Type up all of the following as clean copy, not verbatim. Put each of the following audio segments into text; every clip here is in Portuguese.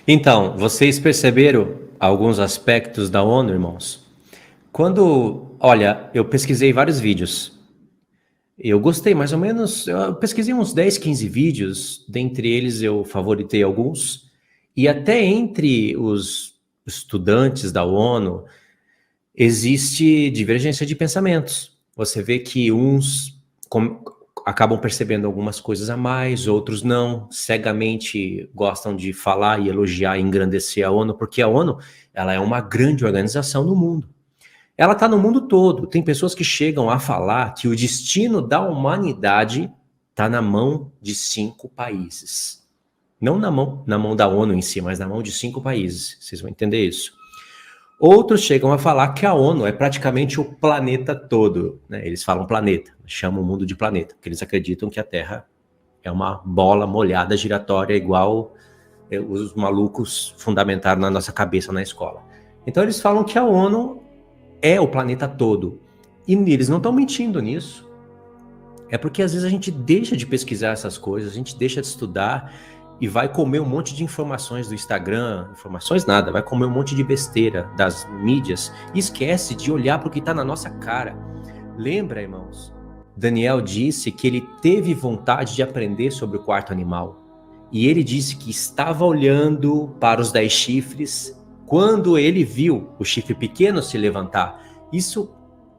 Então, vocês perceberam alguns aspectos da ONU, irmãos? Olha, eu pesquisei vários vídeos. Eu gostei mais ou menos, eu pesquisei uns 10, 15 vídeos, dentre eles eu favoritei alguns, e até entre os estudantes da ONU existe divergência de pensamentos. Você vê que uns acabam percebendo algumas coisas a mais, outros não, cegamente gostam de falar e elogiar e engrandecer a ONU, porque a ONU, ela é uma grande organização no mundo. Ela está no mundo todo. Tem pessoas que chegam a falar que o destino da humanidade está na mão de 5 países. Não na mão da ONU em si, mas na mão de 5 países. Vocês vão entender isso. Outros chegam a falar que a ONU é praticamente o planeta todo, né? Eles falam planeta, chamam o mundo de planeta, porque eles acreditam que a Terra é uma bola molhada giratória igual os malucos fundamentaram na nossa cabeça na escola. Então eles falam que a ONU é o planeta todo. E eles não estão mentindo nisso. É porque às vezes a gente deixa de pesquisar essas coisas, a gente deixa de estudar e vai comer um monte de informações do Instagram, informações nada, vai comer um monte de besteira das mídias e esquece de olhar para o que está na nossa cara. Lembra, irmãos? Daniel disse que ele teve vontade de aprender sobre o quarto animal. E ele disse que estava olhando para os 10 chifres quando ele viu o chifre pequeno se levantar. Isso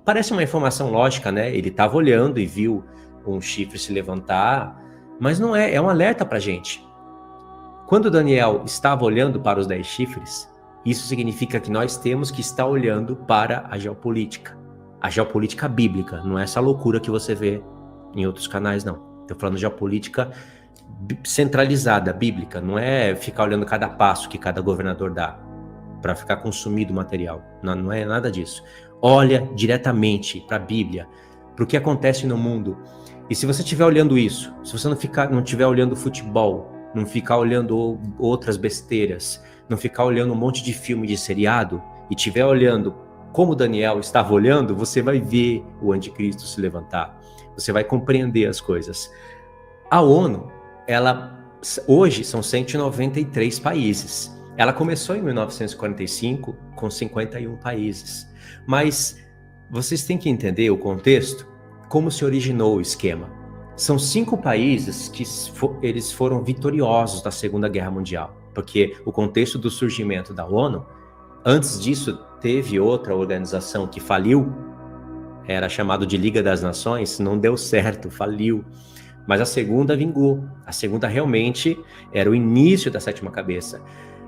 parece uma informação lógica, né? Ele estava olhando e viu um chifre se levantar, mas não é, é um alerta para a gente. Quando Daniel estava olhando para os 10 chifres, isso significa que nós temos que estar olhando para a geopolítica bíblica, não é essa loucura que você vê em outros canais, não. Estou falando de geopolítica centralizada, bíblica, não é ficar olhando cada passo que cada governador dá para ficar consumido o material, não é nada disso. Olha diretamente para a Bíblia, para o que acontece no mundo. E se você estiver olhando isso, se você não estiver olhando futebol, não ficar olhando outras besteiras, não ficar olhando um monte de filme de seriado, e estiver olhando como Daniel estava olhando, você vai ver o anticristo se levantar. Você vai compreender as coisas. A ONU, hoje são 193 países. Ela começou em 1945 com 51 países. Mas vocês têm que entender o contexto, como se originou o esquema. São 5 países que eles foram vitoriosos na Segunda Guerra Mundial, porque o contexto do surgimento da ONU, antes disso teve outra organização que faliu, era chamado de Liga das Nações, não deu certo, faliu. Mas a segunda vingou. A segunda realmente era o início da sétima cabeça.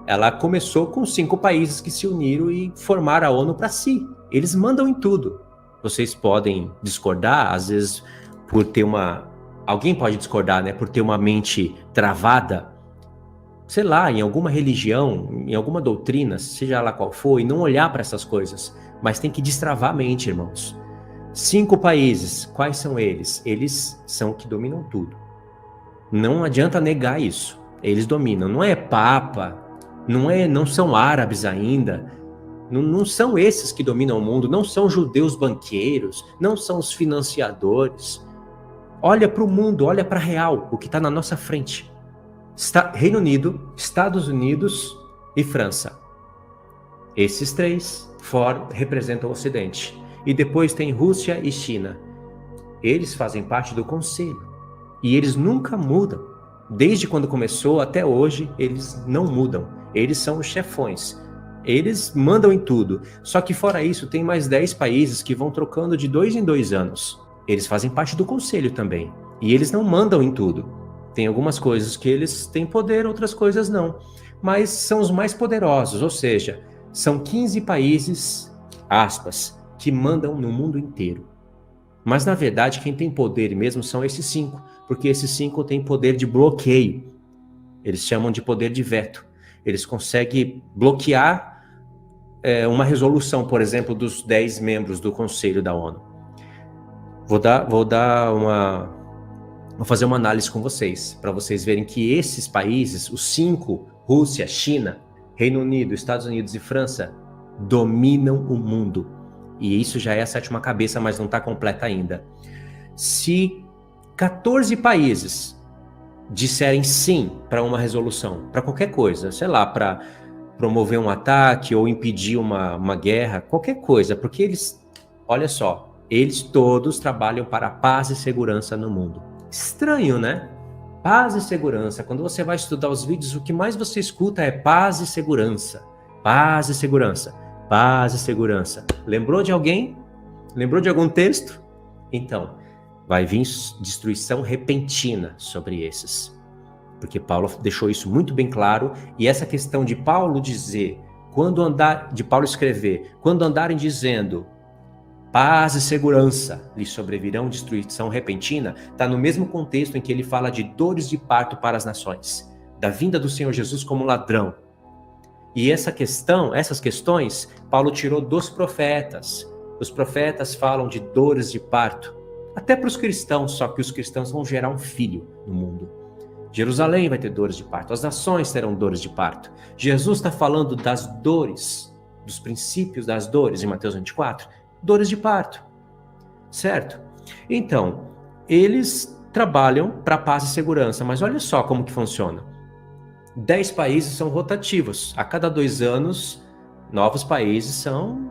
Ela começou com 5 países que se uniram e formaram a ONU para si. Eles mandam em tudo. Vocês podem discordar, às vezes, por ter uma... Alguém pode discordar, né? Por ter uma mente travada, sei lá, em alguma religião, em alguma doutrina, seja lá qual for, e não olhar para essas coisas. Mas tem que destravar a mente, irmãos. 5 países, quais são eles? Eles são que dominam tudo. Não adianta negar isso. Eles dominam. Não é Papa, não são árabes ainda, não são esses que dominam o mundo, não são judeus banqueiros, não são os financiadores. Olha para o mundo, olha para a real, o que está na nossa frente. Reino Unido, Estados Unidos e França. Esses 3 representam o Ocidente. E depois tem Rússia e China. Eles fazem parte do Conselho. E eles nunca mudam. Desde quando começou até hoje, eles não mudam. Eles são os chefões. Eles mandam em tudo. Só que fora isso, tem mais 10 países que vão trocando de 2 em 2 anos. Eles fazem parte do Conselho também. E eles não mandam em tudo. Tem algumas coisas que eles têm poder, outras coisas não. Mas são os mais poderosos, ou seja, são 15 países, aspas, que mandam no mundo inteiro. Mas, na verdade, quem tem poder mesmo são esses 5, porque esses 5 têm poder de bloqueio. Eles chamam de poder de veto. Eles conseguem bloquear uma resolução, por exemplo, dos 10 membros do Conselho da ONU. Vou fazer uma análise com vocês, para vocês verem que esses países, os 5, Rússia, China, Reino Unido, Estados Unidos e França, dominam o mundo. E isso já é a sétima cabeça, mas não está completa ainda. Se 14 países disserem sim para uma resolução, para qualquer coisa, sei lá, para promover um ataque ou impedir uma guerra, qualquer coisa, porque eles, olha só, eles todos trabalham para a paz e segurança no mundo. Estranho, né? Paz e segurança. Quando você vai estudar os vídeos, o que mais você escuta é paz e segurança. Paz e segurança. Paz e segurança. Lembrou de alguém? Lembrou de algum texto? Então, vai vir destruição repentina sobre esses. Porque Paulo deixou isso muito bem claro, e essa questão de Paulo dizer, de Paulo escrever, quando andarem dizendo paz e segurança lhe sobrevirão destruição repentina, está no mesmo contexto em que ele fala de dores de parto para as nações, da vinda do Senhor Jesus como ladrão. E essas questões, Paulo tirou dos profetas. Os profetas falam de dores de parto, até para os cristãos, só que os cristãos vão gerar um filho no mundo. Jerusalém vai ter dores de parto, as nações terão dores de parto. Jesus está falando das dores, dos princípios das dores em Mateus 24, dores de parto, certo? Então, eles trabalham para paz e segurança, mas olha só como que funciona. 10 países são rotativos, a cada 2 anos, novos países são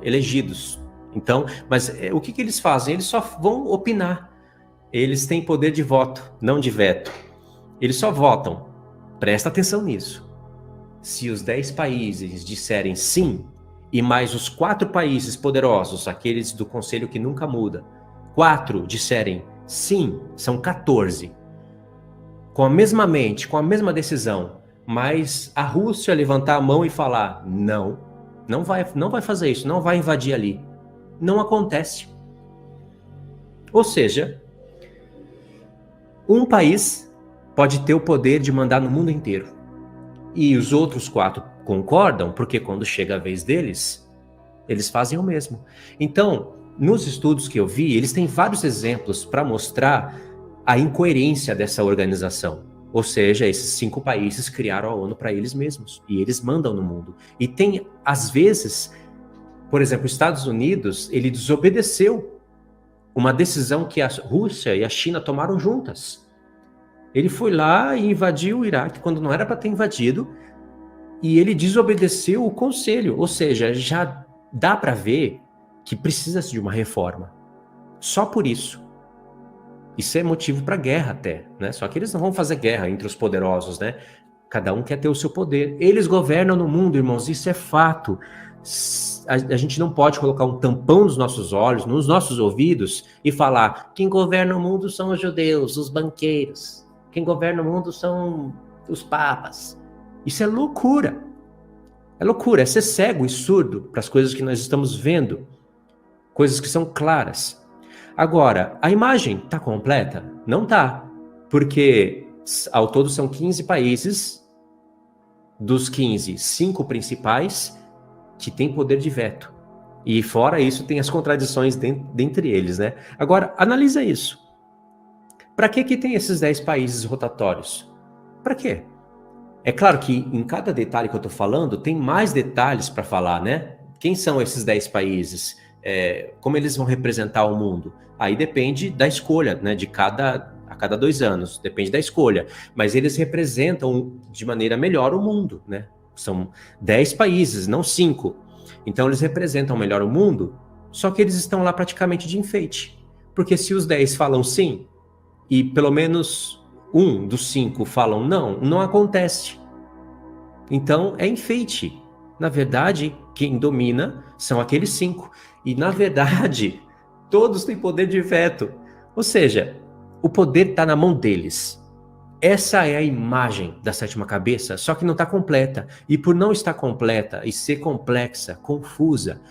elegidos. Então, mas o que eles fazem? Eles só vão opinar. Eles têm poder de voto, não de veto. Eles só votam. Presta atenção nisso. Se os 10 países disserem sim, e mais os 4 países poderosos, aqueles do conselho que nunca muda, 4 disserem sim, são 14. Com a mesma mente, com a mesma decisão, mas a Rússia levantar a mão e falar não vai fazer isso, não vai invadir ali. Não acontece. Ou seja, um país pode ter o poder de mandar no mundo inteiro. E os outros 4 concordam, porque quando chega a vez deles, eles fazem o mesmo. Então, nos estudos que eu vi, eles têm vários exemplos para mostrar a incoerência dessa organização. Ou seja, esses 5 países criaram a ONU para eles mesmos. E eles mandam no mundo. E tem, às vezes, por exemplo, os Estados Unidos, ele desobedeceu uma decisão que a Rússia e a China tomaram juntas. Ele foi lá e invadiu o Iraque quando não era para ter invadido, e ele desobedeceu o conselho. Ou seja, já dá para ver que precisa-se de uma reforma. Só por isso. Isso é motivo para guerra até, né? Só que eles não vão fazer guerra entre os poderosos, né? Cada um quer ter o seu poder. Eles governam no mundo, irmãos, isso é fato. A gente não pode colocar um tampão nos nossos olhos, nos nossos ouvidos e falar: quem governa o mundo são os judeus, os banqueiros. Quem governa o mundo são os papas. Isso é loucura. É loucura, é ser cego e surdo para as coisas que nós estamos vendo. Coisas que são claras. Agora, a imagem está completa? Não está. Porque ao todo são 15 países. Dos 15, 5 principais que têm poder de veto. E fora isso, tem as contradições dentre eles, né? Agora, analisa isso. Para que tem esses 10 países rotatórios? Para quê? É claro que em cada detalhe que eu estou falando, tem mais detalhes para falar, né? Quem são esses 10 países? Como eles vão representar o mundo? Aí depende da escolha, né? A cada 2 anos, depende da escolha. Mas eles representam de maneira melhor o mundo, né? São 10 países, não 5. Então eles representam melhor o mundo, só que eles estão lá praticamente de enfeite. Porque se os 10 falam sim, e pelo menos um dos 5 falam não acontece. Então é enfeite. Na verdade, quem domina são aqueles 5. E na verdade, todos têm poder de veto. Ou seja, o poder está na mão deles. Essa é a imagem da 7ª cabeça, só que não está completa. E por não estar completa e ser complexa, confusa,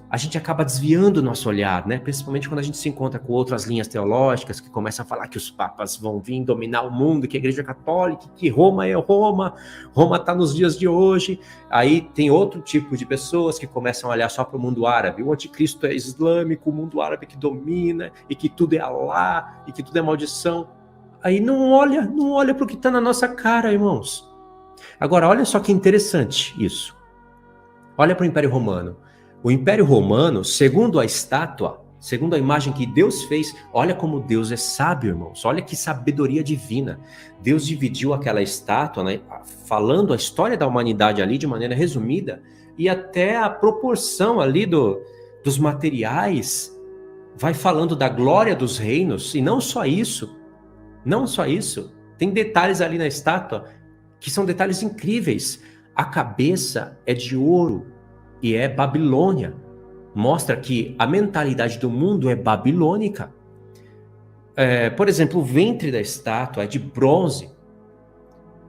a gente acaba desviando o nosso olhar, né? Principalmente quando a gente se encontra com outras linhas teológicas que começam a falar que os papas vão vir dominar o mundo, que a Igreja Católica, que Roma é Roma está nos dias de hoje. Aí tem outro tipo de pessoas que começam a olhar só para o mundo árabe. O anticristo é islâmico, o mundo árabe que domina, e que tudo é Alá, e que tudo é maldição. Aí não olha para o que está na nossa cara, irmãos. Agora, olha só que interessante isso. Olha para o Império Romano. O Império Romano, segundo a estátua, segundo a imagem que Deus fez. Olha como Deus é sábio, irmãos. Olha que sabedoria divina. Deus dividiu aquela estátua, né, falando a história da humanidade ali de maneira resumida, e até a proporção ali dos materiais vai falando da glória dos reinos. E não só isso, tem detalhes ali na estátua que são detalhes incríveis. A cabeça é de ouro e é Babilônia. Mostra que a mentalidade do mundo é babilônica. Por exemplo, o ventre da estátua é de bronze.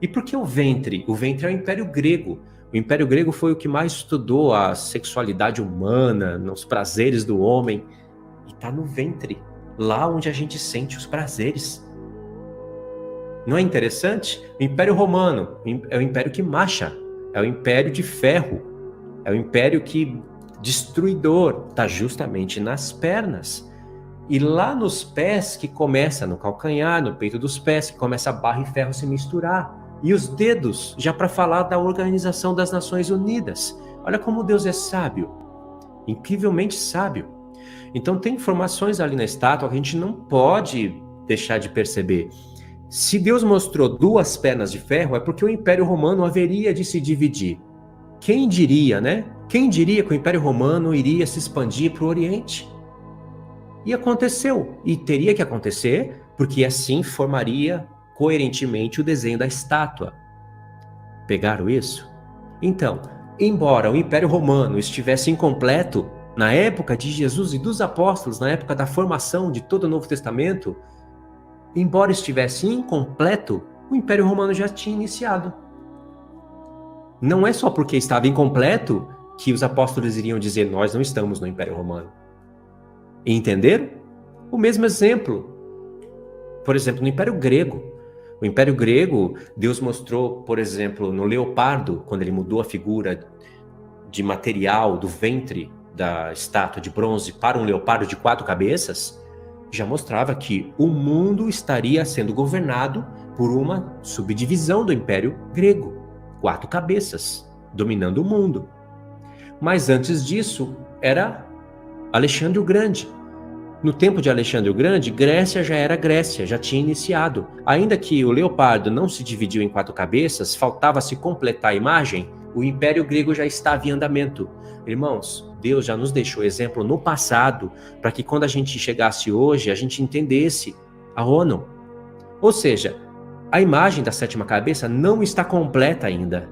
E por que o ventre? O ventre é o Império Grego. O Império Grego foi o que mais estudou a sexualidade humana, os prazeres do homem. E está no ventre, lá onde a gente sente os prazeres. Não é interessante? O Império Romano é o império que marcha, é o império de ferro, é o império que destruidor, está justamente nas pernas. E lá nos pés que começa, no calcanhar, no peito dos pés, que começa a barro e ferro se misturar. E os dedos, já para falar da Organização das Nações Unidas. Olha como Deus é sábio, incrivelmente sábio. Então tem informações ali na estátua que a gente não pode deixar de perceber. Se Deus mostrou duas pernas de ferro, é porque o Império Romano haveria de se dividir. Quem diria, né? Quem diria que o Império Romano iria se expandir para o Oriente? E aconteceu, e teria que acontecer, porque assim formaria coerentemente o desenho da estátua. Pegaram isso? Então, embora o Império Romano estivesse incompleto, na época de Jesus e dos apóstolos, na época da formação de todo o Novo Testamento, embora estivesse incompleto, o Império Romano já tinha iniciado. Não é só porque estava incompleto que os apóstolos iriam dizer: nós não estamos no Império Romano. Entenderam? O mesmo exemplo, por exemplo, no Império Grego. O Império Grego, Deus mostrou, por exemplo, no leopardo, quando ele mudou a figura de material do ventre da estátua de bronze para um leopardo de 4 cabeças, já mostrava que o mundo estaria sendo governado por uma subdivisão do Império Grego, 4 cabeças, dominando o mundo. Mas antes disso, era Alexandre o Grande. No tempo de Alexandre o Grande, Grécia já era Grécia, já tinha iniciado. Ainda que o leopardo não se dividiu em 4 cabeças, faltava se completar a imagem, o Império Grego já estava em andamento. Irmãos, Deus já nos deixou exemplo no passado, para que quando a gente chegasse hoje, a gente entendesse a ONU. Ou seja, a imagem da 7ª cabeça não está completa ainda,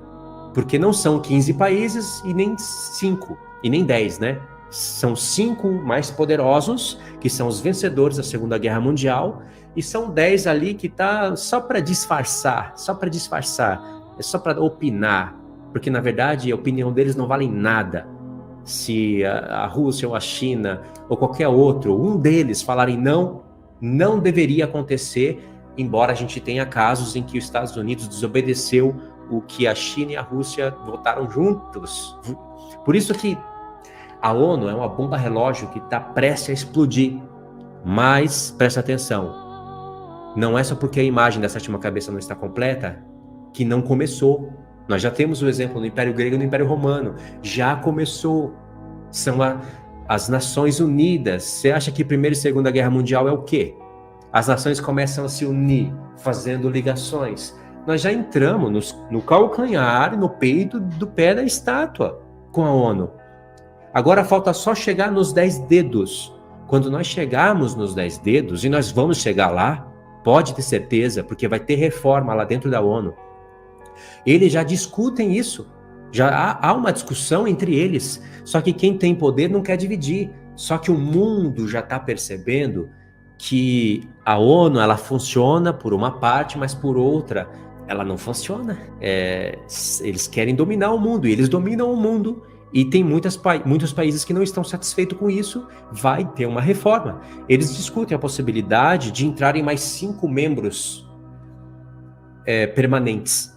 porque não são 15 países e nem 5, e nem 10, né? São 5 mais poderosos, que são os vencedores da Segunda Guerra Mundial, e são 10 ali que tá só para disfarçar, é só para opinar, porque na verdade a opinião deles não vale nada. Se a Rússia ou a China ou qualquer outro, um deles falarem não, não deveria acontecer, embora a gente tenha casos em que os Estados Unidos desobedeceu o que a China e a Rússia votaram juntos. Por isso que a ONU é uma bomba relógio que está prestes a explodir. Mas, presta atenção, não é só porque a imagem da 7ª cabeça não está completa que não começou. Nós já temos o exemplo no Império Grego e no Império Romano. Já começou. São as Nações Unidas. Você acha que Primeira e Segunda Guerra Mundial é o quê? As nações começam a se unir, fazendo ligações. Nós já entramos no calcanhar, no peito do pé da estátua com a ONU. Agora falta só chegar nos 10 dedos. Quando nós chegarmos nos 10 dedos, e nós vamos chegar lá, pode ter certeza, porque vai ter reforma lá dentro da ONU. Eles já discutem isso. Já há uma discussão entre eles. Só que quem tem poder não quer dividir. Só que o mundo já está percebendo que a ONU ela funciona por uma parte, mas por outra ela não funciona. Eles querem dominar o mundo, e eles dominam o mundo. E tem muitos países que não estão satisfeitos com isso, vai ter uma reforma. Eles discutem a possibilidade de entrarem mais 5 membros permanentes.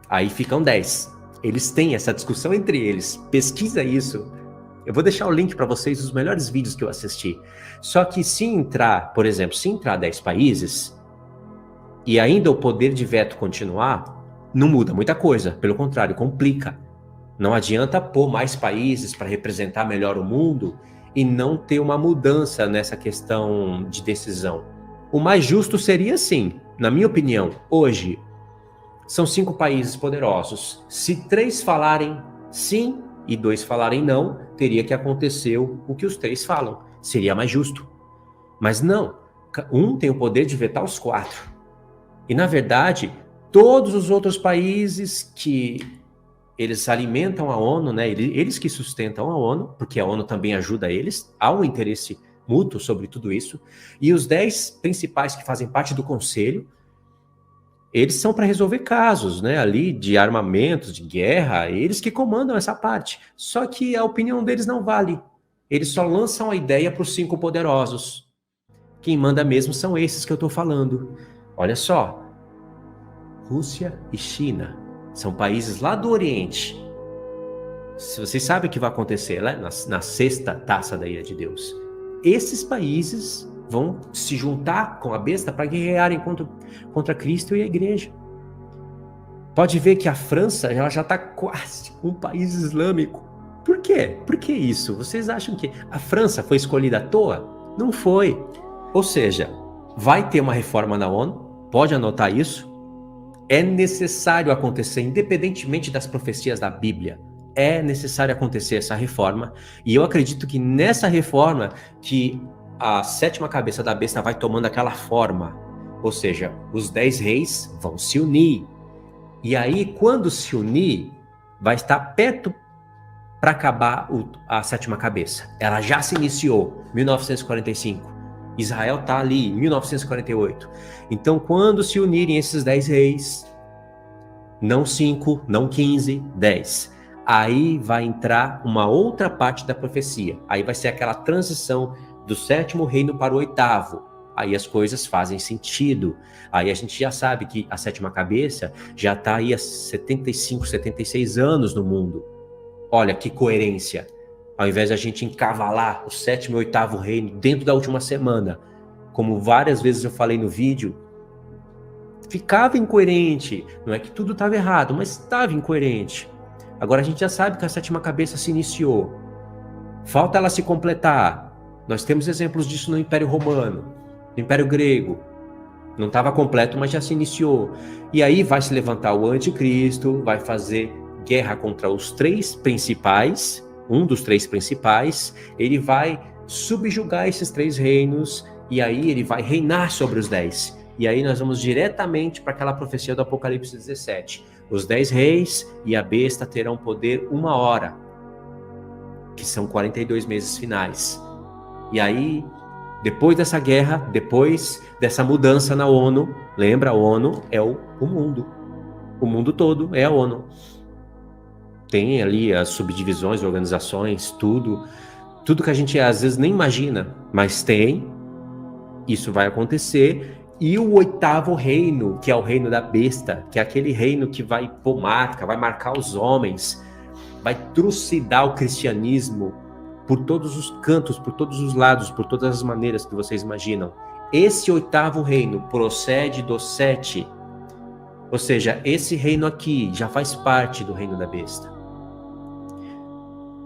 Aí ficam 10. Eles têm essa discussão entre eles. Pesquisa isso. Eu vou deixar o link para vocês dos melhores vídeos que eu assisti. Só que se entrar, por exemplo, se entrar 10 países, e ainda o poder de veto continuar, não muda muita coisa. Pelo contrário, complica. Não adianta pôr mais países para representar melhor o mundo e não ter uma mudança nessa questão de decisão. O mais justo seria assim, na minha opinião, hoje, são 5 países poderosos. Se 3 falarem sim e 2 falarem não, teria que acontecer o que os 3 falam. Seria mais justo. Mas não, um tem o poder de vetar os 4. E, na verdade, todos os outros países que eles alimentam a ONU, né? Eles que sustentam a ONU, porque a ONU também ajuda eles, há um interesse mútuo sobre tudo isso, e os 10 principais que fazem parte do conselho, eles são para resolver casos, né, ali de armamentos, de guerra, eles que comandam essa parte. Só que a opinião deles não vale. Eles só lançam a ideia para os 5 poderosos. Quem manda mesmo são esses que eu estou falando. Olha só, Rússia e China são países lá do Oriente. Se vocês sabem o que vai acontecer né, na 6ª taça da ira de Deus, esses países vão se juntar com a besta para guerrearem contra Cristo e a igreja. Pode ver que a França ela já está quase um país islâmico. Por quê? Por que isso? Vocês acham que a França foi escolhida à toa? Não foi. Ou seja, vai ter uma reforma na ONU, pode anotar isso. É necessário acontecer, independentemente das profecias da Bíblia. É necessário acontecer essa reforma. E eu acredito que nessa reforma que a 7ª cabeça da besta vai tomando aquela forma. Ou seja, os 10 reis vão se unir. E aí, quando se unir, vai estar perto para acabar a 7ª cabeça. Ela já se iniciou, 1945. Israel está ali, 1948. Então, quando se unirem esses 10 reis, não 5, não 15, 10, aí vai entrar uma outra parte da profecia. Aí vai ser aquela transição do 7º reino para o 8º. Aí as coisas fazem sentido. Aí a gente já sabe que a 7ª cabeça já está aí há 75, 76 anos no mundo. Olha que coerência. Ao invés de a gente encavalar o 7º e 8º reino dentro da última semana, como várias vezes eu falei no vídeo, ficava incoerente. Não é que tudo estava errado, mas estava incoerente. Agora a gente já sabe que a 7ª cabeça se iniciou. Falta ela se completar. Nós temos exemplos disso no Império Romano, no Império Grego. Não estava completo, mas já se iniciou. E aí vai se levantar o anticristo, vai fazer guerra contra os 3 principais, um dos 3 principais, ele vai subjugar esses 3 reinos, e aí ele vai reinar sobre os 10. E aí nós vamos diretamente para aquela profecia do Apocalipse 17. Os 10 reis e a besta terão poder 1 hora, que são 42 meses finais. E aí, depois dessa guerra, depois dessa mudança na ONU, lembra, a ONU é o mundo. O mundo todo é a ONU. Tem ali as subdivisões, organizações, tudo que a gente às vezes nem imagina, mas tem. Isso vai acontecer. E o 8º reino, que é o reino da besta, que é aquele reino que vai pôr marca, vai marcar os homens, vai trucidar o cristianismo por todos os cantos, por todos os lados, por todas as maneiras que vocês imaginam. Esse 8º reino procede do 7. Ou seja, esse reino aqui já faz parte do reino da besta.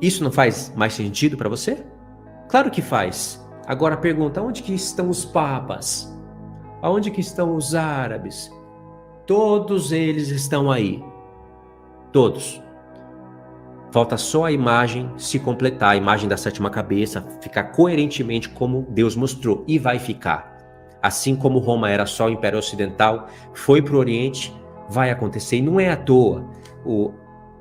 Isso não faz mais sentido para você? Claro que faz. Agora pergunta, onde que estão os papas? Aonde que estão os árabes? Todos eles estão aí. Todos. Falta só a imagem se completar, a imagem da 7ª cabeça, ficar coerentemente como Deus mostrou. E vai ficar. Assim como Roma era só o Império Ocidental, foi para o Oriente, vai acontecer. E não é à toa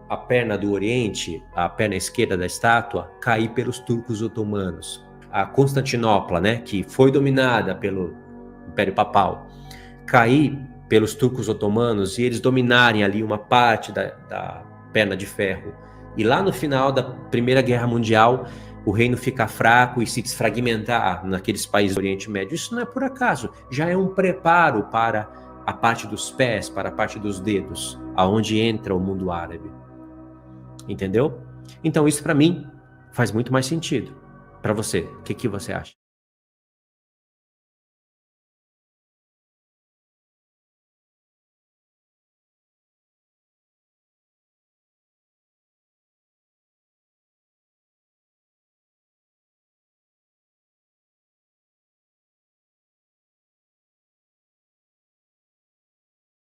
a perna do Oriente, a perna esquerda da estátua, cair pelos turcos otomanos. A Constantinopla, né, que foi dominada pelo Império Papal, cair pelos turcos otomanos e eles dominarem ali uma parte da perna de ferro. E lá no final da Primeira Guerra Mundial, o reino ficar fraco e se desfragmentar naqueles países do Oriente Médio. Isso não é por acaso, já é um preparo para a parte dos pés, para a parte dos dedos, aonde entra o mundo árabe. Entendeu? Então isso para mim faz muito mais sentido. Para você, o que você acha?